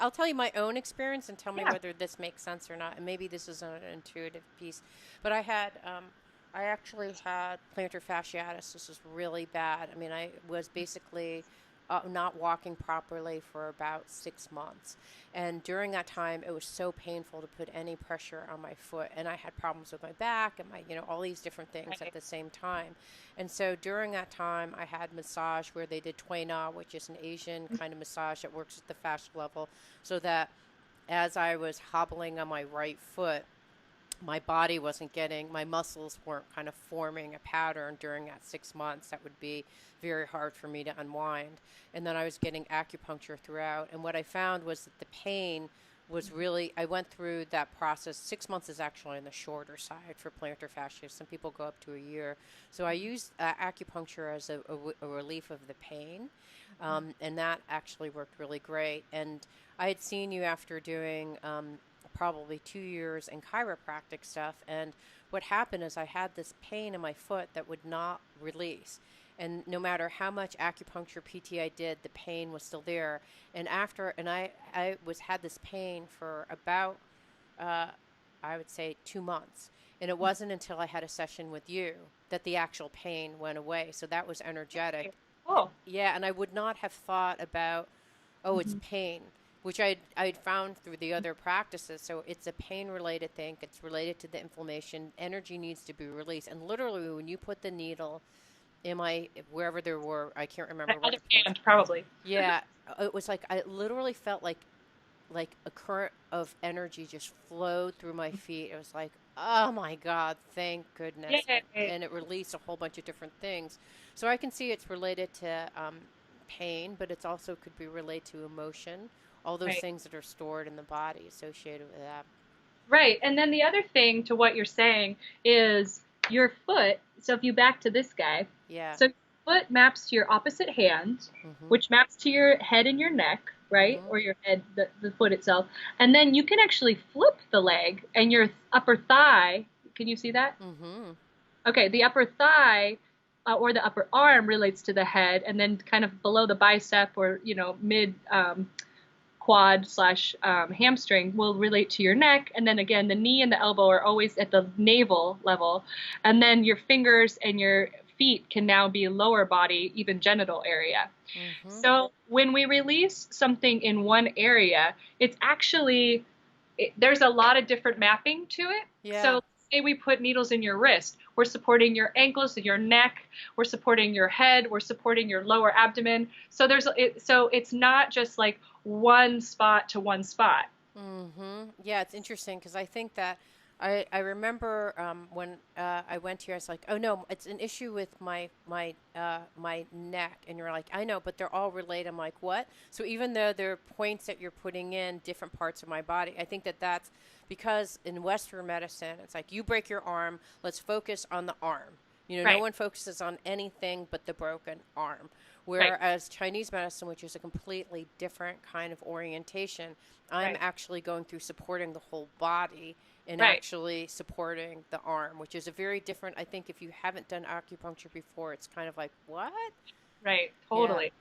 I'll tell you my own experience and tell me Yeah. whether this makes sense or not. And maybe this is an intuitive piece, but I actually had plantar fasciitis. This was really bad. I mean, I was basically not walking properly for about 6 months. And during that time, it was so painful to put any pressure on my foot. And I had problems with my back and all these different things at Right. the same time. And so during that time, I had massage where they did Tui Na, which is an Asian kind of massage that works at the fascia level, so that as I was hobbling on my right foot, my body wasn't getting, my muscles weren't kind of forming a pattern during that 6 months that would be very hard for me to unwind. And then I was getting acupuncture throughout. And what I found was that the pain was really, I went through that process. 6 months is actually on the shorter side for plantar fascia. Some people go up to a year. So I used acupuncture as a relief of the pain. And that actually worked really great. And I had seen you after doing probably 2 years in chiropractic stuff. And what happened is I had this pain in my foot that would not release. And no matter how much acupuncture PT I did, the pain was still there. And I had this pain for about, uh, I would say, 2 months. And it wasn't until I had a session with you that the actual pain went away. So that was energetic. Oh. Yeah, and I would not have thought about, oh, it's Mhm. pain, which I'd found through the other practices. So it's a pain related thing. It's related to the inflammation. Energy needs to be released. And literally, when you put the needle in my wherever there were, I can't My remember what other the points. hand, probably. Yeah, it was like I literally felt like a current of energy just flowed through my feet. It was like, oh my God, thank goodness. Yay. And it released a whole bunch of different things. So I can see it's related to pain, but it's also could be related to emotion, all those Right. things that are stored in the body associated with that. Right. And then the other thing to what you're saying is your foot. So if you back to this guy, Yeah. so your foot maps to your opposite hand, Mm-hmm. which maps to your head and your neck, right? Mm-hmm. Or your head, the foot itself. And then you can actually flip the leg and your upper thigh. Can you see that? Mm-hmm. Okay, the upper thigh or the upper arm relates to the head, and then kind of below the bicep or mid quad slash hamstring will relate to your neck, and then again the knee and the elbow are always at the navel level, and then your fingers and your feet can now be lower body, even genital area. Mm-hmm. So when we release something in one area, it's actually there's a lot of different mapping to it. Yeah. So say we put needles in your wrist, we're supporting your ankles, your neck, we're supporting your head, we're supporting your lower abdomen. So it's not just like one spot to one spot. Mm-hmm. Yeah, it's interesting because I think that I remember when I went here, I was like, oh no, it's an issue with my neck, and you're like, I know, but they're all related. I'm like, what? So even though there are points that you're putting in different parts of my body, I think that that's because in Western medicine, it's like you break your arm, let's focus on the arm. No Right, one focuses on anything but the broken arm. right, Whereas Chinese medicine, which is a completely different kind of orientation, I'm right, actually going through supporting the whole body and right, actually supporting the arm, which is a very different. I think if you haven't done acupuncture before, it's kind of like, what? right, Yeah. totally.